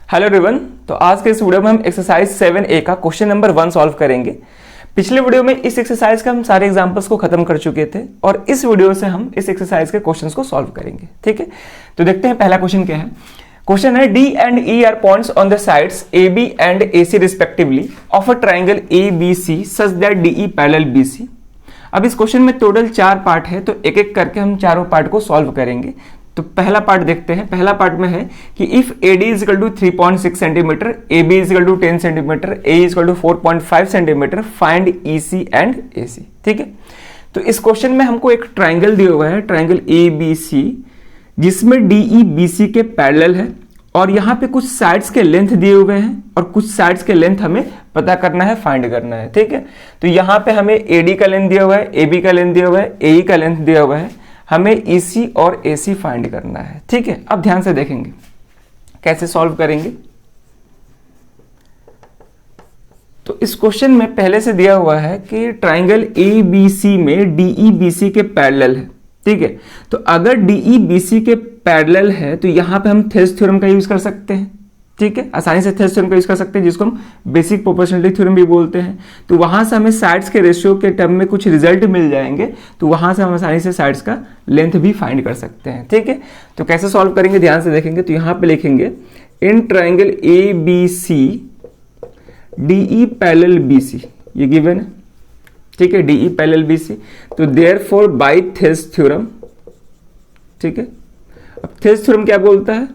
Hello everyone. तो आज के इस वीडियो में हम एक्सरसाइज 7A का क्वेश्चन नंबर 1 सॉल्व करेंगे। पिछले वीडियो में इस एक्सरसाइज का हम सारे एग्जांपल्स को खत्म कर चुके थे और इस वीडियो से हम इस एक्सरसाइज के क्वेश्चंस को सॉल्व करेंगे। ठीक है, तो देखते हैं पहला क्वेश्चन क्या है। क्वेश्चन है D and E are points on the sides A B and A C respectively of a triangle A B C such that D E parallel B C. अब इस क्वेश्चन में टोटल 4 पार्ट है, तो एक एक करके हम चारों पार्ट को सॉल्व करेंगे। तो पहला पार्ट देखते हैं। पहला पार्ट में है कि if AD is equal to 3.6 centimetre, AB is equal to 10 centimetre, AE is equal to 4.5 centimetre, find EC and AC। ठीक है, तो इस क्वेश्चन में हमको एक ट्राइंगल दिया हुआ है, ट्राइंगल ABC, जिसमें DE BC के पैरेलल है और यहाँ पे कुछ साइड्स के लेंथ दिए हुए हैं और कुछ साइड्स के लेंथ हमें पता करना है, फाइंड करना है। ठीक है, तो यहाँ पे हमें AD का लेंथ दिया हुआ है, AB का लेंथ दिया हुआ है, AE का लेंथ दिया हुआ है, हमें EC और AC फाइंड करना है। ठीक है, अब ध्यान से देखेंगे कैसे सॉल्व करेंगे। तो इस क्वेश्चन में पहले से दिया हुआ है कि ट्राइंगल ABC में DE BC के पैरेलल है। ठीक है, तो अगर DE BC के पैरेलल है तो यहां पे हम थेल्स थ्योरम का यूज कर सकते हैं। ठीक है, आसानी से थेल्स थ्योरम का यूज कर सकते हैं, जिसको हम बेसिक प्रोपोर्शनलिटी थ्योरम भी बोलते हैं। तो वहां से हमें साइड्स के रेशियो के टर्म में कुछ रिजल्ट मिल जाएंगे, तो वहां से हम आसानी से साइड्स का लेंथ भी फाइंड कर सकते हैं। ठीक है, तो कैसे सॉल्व करेंगे ध्यान से देखेंगे। तो यहां पे लिखेंगे in triangle ABC DE parallel BC, ये गिवन है। ठीक है, DE पैरेलल BC, तो देयरफॉर बाय थेल्स थ्योरम। ठीक है, अब थेल्स थ्योरम क्या बोलता है?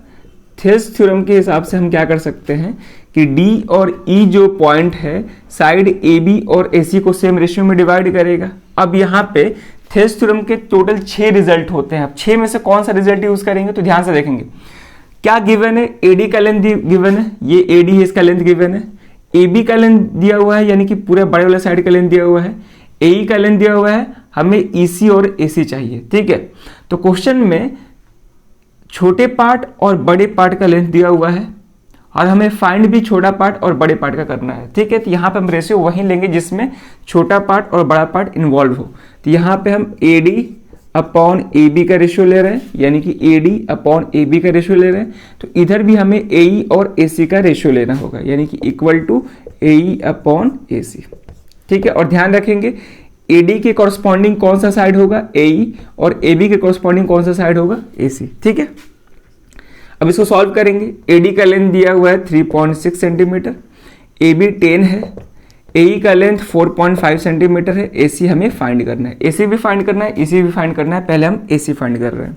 थेल्स थ्योरम के हिसाब से हम क्या कर सकते हैं कि D और E जो पॉइंट है साइड AB और AC को सेम रेशियो में डिवाइड करेगा। अब यहाँ पे थेल्स थ्योरम के टोटल 6 रिजल्ट होते हैं। अब 6 में से कौन सा रिजल्ट यूज करेंगे, तो ध्यान से देखेंगे क्या गिवन है। AD का लेंथ गिवन है, ये AD है, इसका लेंथ गिवन है। AB का लेंथ दिया हुआ है, यानी कि पूरे बड़े वाले साइड का लेंथ दिया हुआ है। AE का लेंथ दिया हुआ है, हमें EC और AC चाहिए। ठीक है, तो क्वेश्चन में छोटे पार्ट और बड़े पार्ट का लेंथ दिया हुआ है और हमें फाइंड भी छोटा पार्ट और बड़े पार्ट का करना है। ठीक है, तो यहाँ पे हम रेशियो वही लेंगे जिसमें छोटा पार्ट और बड़ा पार्ट इन्वॉल्व हो। तो यहाँ पे हम AD अपॉन AB का रेशियो ले रहे हैं, यानी कि AD अपॉन AB का रेशियो ले रहे हैं। तो इधर भी हमें AE और AC का रेशियो लेना होगा, यानी कि equal to AE upon AC। ठीक है, और ध्यान रखेंगे AD के कॉरस्पॉन्डिंग कौन सा साइड होगा, AE, और AB के कॉरस्पॉन्डिंग कौन सा साइड होगा, AC। ठीक है, अब इसको सॉल्व करेंगे। AD का लेंथ दिया हुआ है 3.6 सेंटीमीटर, AB 10 है, AE का लेंथ 4.5 सेंटीमीटर है, AC हमें फाइंड करना है। AC भी फाइंड करना है, EC भी फाइंड करना है। पहले हम AC फाइंड कर रहे हैं।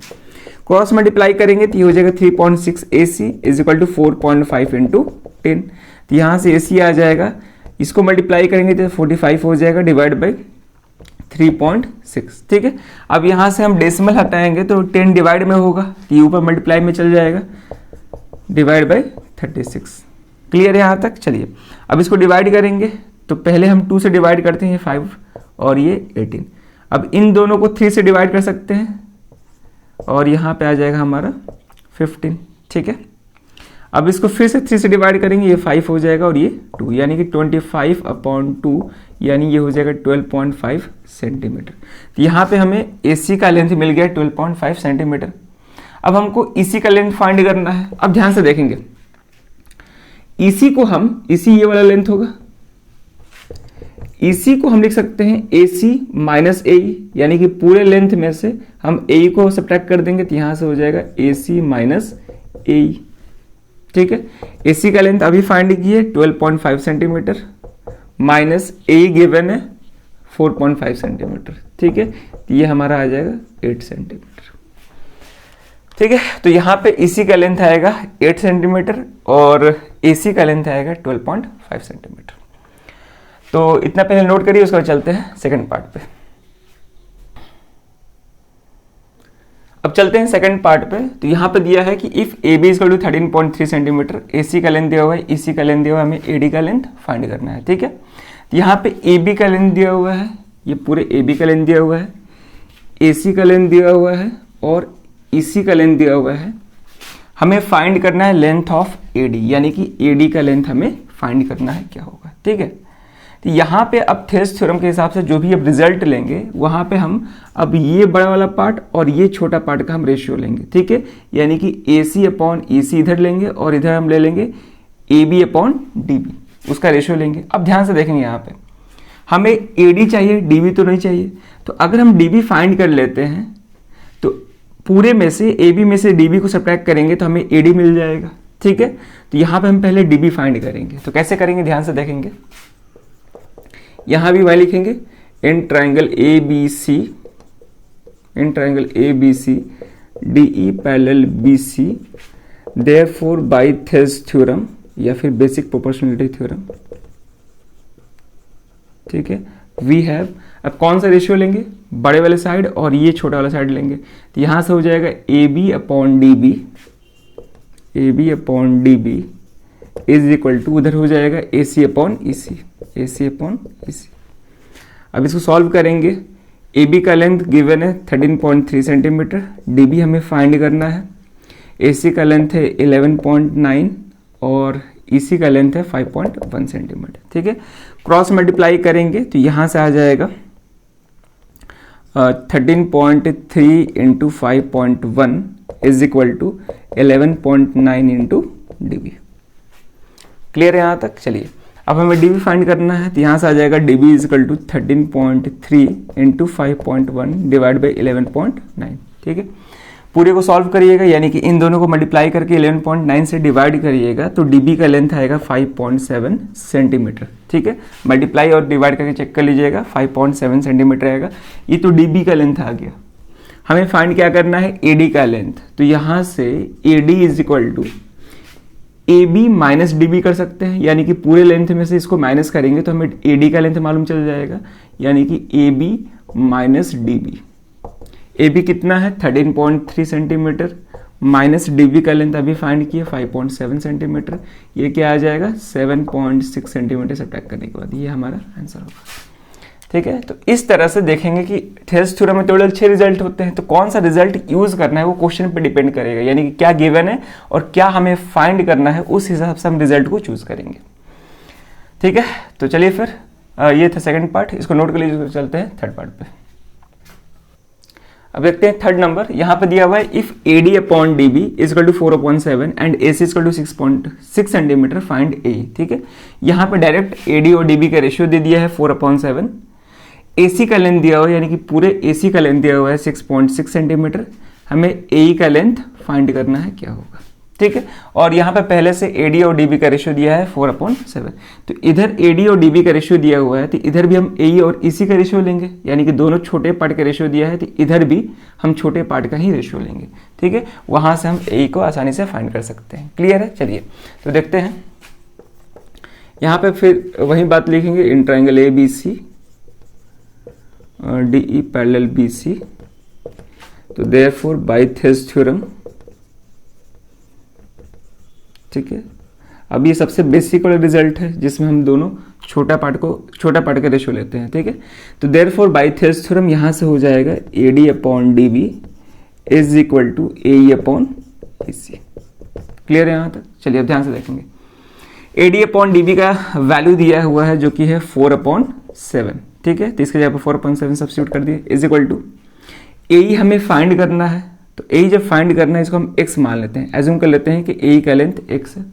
क्रॉस मल्टीप्लाई करेंगे तो ये हो जाएगा 3.6 AC is equal to 4.5 into 10। तो यहाँ से AC आ जाएगा, इसको मल्टीप्लाई करेंगे तो 45 हो जाएगा, डिवाइड बाई 3.6। ठीक है, अब यहां से हम डेसिमल हटाएंगे तो 10 डिवाइड में होगा, ये ऊपर मल्टीप्लाई में चल जाएगा, डिवाइड बाई 36। क्लियर है यहां तक? चलिए अब इसको डिवाइड करेंगे तो पहले हम 2 से डिवाइड करते हैं, 5 और ये 18। अब इन दोनों को 3 से डिवाइड कर सकते हैं और यहां पे आ जाएगा हमारा 15। ठीक है, अब इसको फिर से 3 से डिवाइड करेंगे, ये 5 हो जाएगा और ये 2, यानी कि 25 अपॉन 2, यानी ये हो जाएगा 12.5 सेंटीमीटर। तो यहाँ पे हमें AC का लेंथ मिल गया 12.5 सेंटीमीटर। अब हमको EC का लेंथ फाइंड करना है। अब ध्यान से देखेंगे, EC को हम, EC ये वाला लेंथ होगा, EC को हम लिख सकते हैं AC माइनस AE, यानी कि पूरे लेंथ में से हम AE को सब्ट्रैक्ट कर देंगे, तो यहाँ से हो जाएगा AC माइनस AE। ठीक है, AC का लेंथ अभी फाइंड किए 12.5 सेंटीमीटर माइनस AE गिवन है 4.5 सेंटीमीटर। ठीक है, तो ये हमारा आ जाएगा 8 सेंटीमीटर। ठीक है, तो यहाँ पे EC का लेंथ आएगा 8 सेंटीमीटर और AC का लेंथ आएगा 12.5 सेंटीमीटर। तो इतना पहले नोट करिए, उसके बाद चलते हैं सेकंड पार्ट पे। अब चलते हैं सेकंड पार्ट पे। तो यहाँ पे दिया है कि if AB is equal to 13.3 centimetre, AC का लेंथ दिया हुआ है, EC का लेंथ दिया हुआ है, हमें AD का लेंथ फाइंड करना है। ठीक है, तो यहाँ पे AB का लेंथ दिया हुआ है, ये पूरे AB का लेंथ दिया हुआ है, AC का लेंथ दिया हुआ है और EC का लेंथ दिया हुआ है। हमें फाइंड करना है लेंथ ऑफ AD, यानी कि AD का लेंथ हमें फाइंड करना है क्या होगा। ठीक है, तो यहाँ पे अब थेल्स थ्योरम के हिसाब से जो भी अब रिजल्ट लेंगे वहाँ पे हम अब ये बड़ा वाला पार्ट और ये छोटा पार्ट का हम रेशियो लेंगे, ठीक है। यानी कि AC अपॉन EC इधर लेंगे और इधर हम ले लेंगे AB अपॉन DB, उसका रेशियो लेंगे। अब ध्यान से देखेंगे यहाँ पे हमें AD चाहिए, DB तो नहीं चाहिए। तो अगर हम DB फाइंड कर लेते हैं तो पूरे में से AB में से DB को सब्ट्रैक्ट करेंगे तो हमें AD मिल जाएगा, ठीक है। तो यहाँ पे हम पहले DB फाइंड करेंगे। तो कैसे करेंगे ध्यान से देखेंगे, यहाँ भी y लिखेंगे in triangle ABC DE parallel BC, therefore by Thales theorem या फिर बेसिक प्रोपोर्शनलिटी थ्योरम, ठीक है। वी हैव, अब कौन सा रेशियो लेंगे, बड़े वाले साइड और ये छोटा वाला साइड लेंगे। तो यहां से हो जाएगा AB upon DB is equal to, उधर हो जाएगा AC अपॉन EC। अब इसको सॉल्व करेंगे। AB का लेंथ गिवन है 13.3 सेंटीमीटर, DB हमें फाइंड करना है। AC का लेंथ है 11.9 और EC का लेंथ है 5.1 सेंटीमीटर, ठीक है। क्रॉस मल्टीप्लाई करेंगे तो यहां से आ जाएगा 13.3 into 5.1 is equal to 11.9 into DB। Clear है यहाँ तक। चलिए अब हमें DB फाइंड करना है। तो यहाँ से आ जाएगा DB is equal to 13.3 into 5.1 divide by 11.9, ठीक है। पूरे को सॉल्व करिएगा, यानी कि इन दोनों को मल्टीप्लाई करके 11.9 से डिवाइड करिएगा तो DB का लेंथ आएगा 5.7 सेंटीमीटर, ठीक है। मल्टीप्लाई और डिवाइड करके चेक कर लीजिएगा, 5.7 सेंटीमीटर आएगा। ये तो DB का लेंथ आ गया। हमें फाइंड क्या करना है, AD का लेंथ। तो यहां से AD is equal to AB minus DB कर सकते हैं, यानी कि पूरे लेंथ में से इसको माइनस करेंगे तो हमें AD का लेंथ मालूम चल जाएगा, यानी कि AB माइनस DB। AB कितना है 13.3 सेंटीमीटर माइनस DB का लेंथ अभी फाइंड किया 5.7 सेंटीमीटर, ये क्या आ जाएगा 7.6 सेंटीमीटर सब्ट्रैक्ट करने के बाद ये हमारा आंसर होगा, ठीक है। तो इस तरह से देखेंगे कि थेल्स थ्योरम में तो अच्छे रिजल्ट होते हैं, तो कौन सा रिजल्ट यूज करना है वो क्वेश्चन पे डिपेंड करेगा, यानी कि क्या गिवन है और क्या हमें फाइंड करना है, उस हिसाब से हम रिजल्ट को चूज करेंगे, ठीक है। तो चलिए फिर ये था सेकंड पार्ट, इसको नोट कर लीजिए। चलते हैं थर्ड पार्ट पे। अब देखते हैं थर्ड नंबर, यहाँ पे दिया हुआ है if AD upon DB is equal to 4/7 and AC is equal to 6.6 centimetre find A, ठीक है। यहाँ पे डायरेक्ट AD और DB का रेशियो दे दिया है 4/7। AC का लेंथ दिया हुआ है, यानी कि पूरे AC का लेंथ दिया हुआ है 6.6 सेंटीमीटर। हमें AE का लेंथ फाइंड करना है क्या होगा, ठीक है। और यहाँ पे पहले से AD और DB का रेशियो दिया है 4/7। तो इधर AD और DB का रेशियो दिया हुआ है तो इधर भी हम AE और EC का रेशियो लेंगे, यानी कि दोनों छोटे पार्ट का रेशियो दिया है तो इधर भी हम छोटे पार्ट का ही रेशियो लेंगे, ठीक है। वहां से हम AE को आसानी से फाइंड कर सकते हैं। क्लियर है। चलिए तो देखते हैं, यहाँ पे फिर वही बात लिखेंगे in triangle ABC DE parallel BC, तो देयरफॉर बाय थेल्स थ्योरम, ठीक है। अब ये सबसे बेसिक वाला रिजल्ट है जिसमें हम दोनों छोटा पार्ट का रेशियो लेते हैं, ठीक है। तो देयरफॉर बाय थेल्स थ्योरम यहाँ से हो जाएगा AD upon DB is equal to AE upon EC। Clear है यहाँ तक। चलिए अब ध्यान से देखेंगे, AD अपॉन DB का वैल्यू दिया हुआ है जो कि है 4/7, ठीक है। तो इसके जगह पर 4/7 सब्स्टिट्यूट कर दिए इज इक्वल टू AE हमें फाइंड करना है। तो AE जब फाइंड करना है इसको हम x मान लेते हैं, एज्यूम कर लेते हैं कि AE का लेंथ x है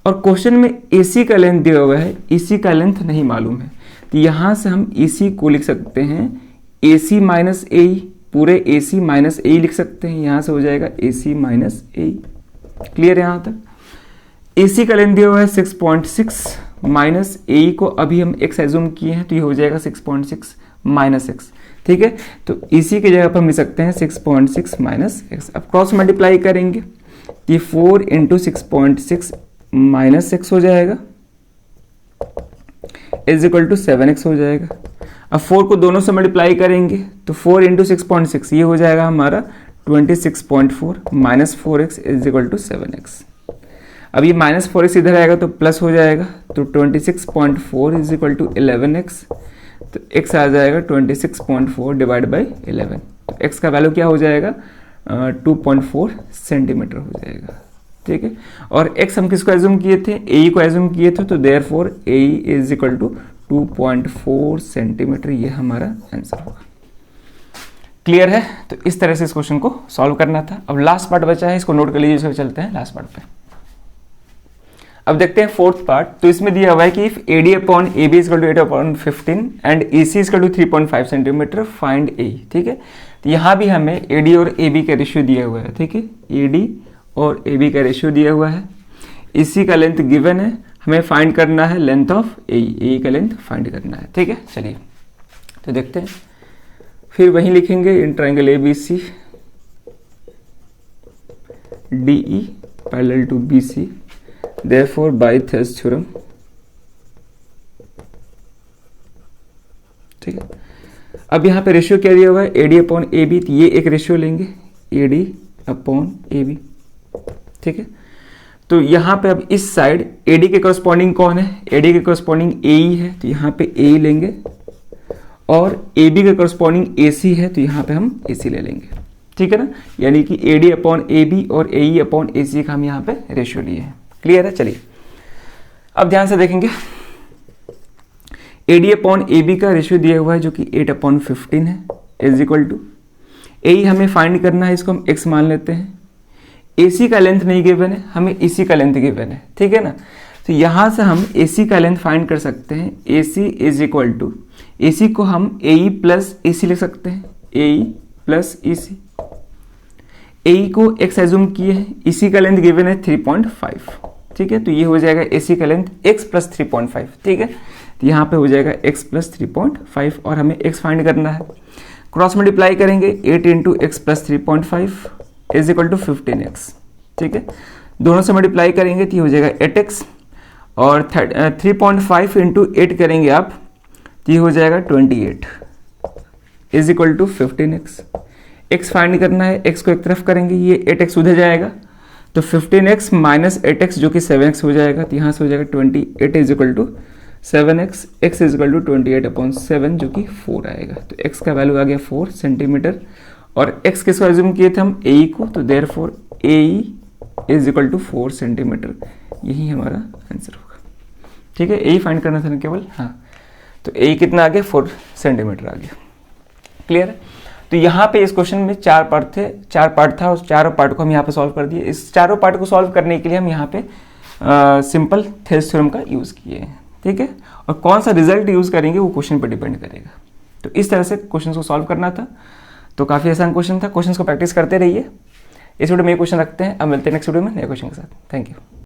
और क्वेश्चन में AC का लेंथ दिया हुआ है, EC का लेंथ नहीं मालूम है। तो यहां से हम EC को लिख सकते हैं AC माइनस AE, पूरे AC माइनस AE लिख सकते हैं, यहां से हो जाएगा AC माइनस AE। क्लियर है यहां तक। AC का लेंथ दिया हुआ है 6.6 माइनस AE को अभी हम x एज्यूम किए हैं तो ये हो जाएगा 6.6 माइनस x, ठीक है। तो EC की जगह पर हम लिख सकते हैं 6.6 माइनस x। अब क्रॉस मल्टीप्लाई करेंगे तो ये 4 इंटू 6.6 माइनस x हो जाएगा इज इक्वल टू 7x हो जाएगा। अब 4 को दोनों से मल्टीप्लाई करेंगे तो 4 इंटू 6.6 ये हो जाएगा हमारा 26.4 minus 4x is equal to 7x। अब ये माइनस 4x इधर आएगा तो प्लस हो जाएगा, तो 26.4 इज इक्वल टू 11x। तो x आ जाएगा 26.4 डिवाइड बाई 11। तो x का वैल्यू क्या हो जाएगा 2.4 सेंटीमीटर हो जाएगा। ठीक है। और x हम किसको एज्यूम किए थे, ए को एज्यूम किए थे, तो therefore A is equal to 2.4 centimetre, ये हमारा आंसर होगा। क्लियर है? तो इस तरह से इस क्वेश्चन को सॉल्व करना था। अब लास्ट पार्ट बचा है, इसको नोट कर लीजिए, इसको चलते हैं लास्ट पार्ट पे। अब देखते हैं फोर्थ पार्ट। तो इसमें दिया हुआ है कि if AD upon AB is equal to 8/15 and AC is equal to 3.5 centimetre, find A। ठीक है, तो यहाँ भी हमें AD और AB का रेशियो दिया हुआ है। ठीक है, AD और AB का रेशियो दिया हुआ है, AC का लेंथ गिवन है, हमें फाइंड करना है लेंथ ऑफ AE का लेंथ फाइंड करना है। ठीक है, चलिए तो देखते हैं। फिर वहीं लिखेंगे in triangle ABC DE parallel to BC, therefore by Thales theorem. ठीक है, अब यहाँ पे रेशियो क्या दिया हुआ है, AD अपॉन AB, तो ये एक रेशियो लेंगे AD अपॉन AB। ठीक है, तो यहाँ पे अब इस साइड AD के कॉरस्पॉन्डिंग कौन है, AD के कॉरस्पॉन्डिंग AE है, तो यहाँ पे AE लेंगे, और AB के कॉरस्पॉन्डिंग AC है, तो यहाँ पे हम AC ले लेंगे। ठीक है ना, यानी कि AD अपॉन AB और AE अपॉन AC का हम यहाँ पे रेशियो लिए हैं। क्लियर है? चलिए अब ध्यान से देखेंगे। AD अपॉन AB का रेशियो दिया हुआ है जो कि 8/15 है, इज इक्वल टू AE हमें फाइंड करना है, इसको हम x मान लेते हैं। AC का लेंथ नहीं गिवन है, हमें AC का लेंथ गिवन है। ठीक है ना, तो यहां से हम AC का लेंथ फाइंड कर सकते हैं। AC is equal to, AC को हम AE प्लस AC लिख सकते हैं, AE प्लस EC। AE को x एज्यूम किए हैं, EC का लेंथ गिवन है 3.5। ठीक है, तो ये हो जाएगा AC का लेंथ x प्लस 3.5। ठीक है, तो यहाँ पे हो जाएगा x प्लस 3.5 और हमें x फाइंड करना है। क्रॉस मल्टीप्लाई करेंगे, 8 into x plus 3.5 is equal to 15x। ठीक है, दोनों से मल्टीप्लाई करेंगे तो ये हो जाएगा 8x, और 3.5 इंटू 8 करेंगे आप, तो ये हो जाएगा 28 is equal to 15x। x find करना है, x को एक तरफ करेंगे, ये 8x उधर जाएगा, तो 15x माइनस 8x जो कि 7x हो जाएगा, तो यहाँ से हो जाएगा 28 is equal to 7x, x is equal to 28/7 जो कि 4 आएगा। तो x का वैल्यू आ गया 4 सेंटीमीटर, और x किसको एज्यूम किए थे हम, AE को, तो therefore AE is equal to 4 centimetre, यही हमारा आंसर होगा। ठीक है, AE फाइंड करना था ना केवल, हाँ, तो AE कितना आ गया, 4 सेंटीमीटर आ गया। क्लियर है? तो यहाँ पे इस क्वेश्चन में 4 पार्ट थे, 4 पार्ट था, उस चारों पार्ट को हम यहाँ पे सॉल्व कर दिए। इस चारों पार्ट को सॉल्व करने के लिए हम यहाँ पे सिंपल थेल्स थ्योरम का यूज़ किए हैं। ठीक है, और कौन सा रिजल्ट यूज़ करेंगे वो क्वेश्चन पर डिपेंड करेगा। तो इस तरह से क्वेश्चन को सॉल्व करना था। तो काफ़ी आसान क्वेश्चन था, क्वेश्चन को प्रैक्टिस करते रहिए। इस वीडियो में ये क्वेश्चन रखते हैं, अब मिलते हैं नेक्स्ट वीडियो में नए क्वेश्चन के साथ। Thank you.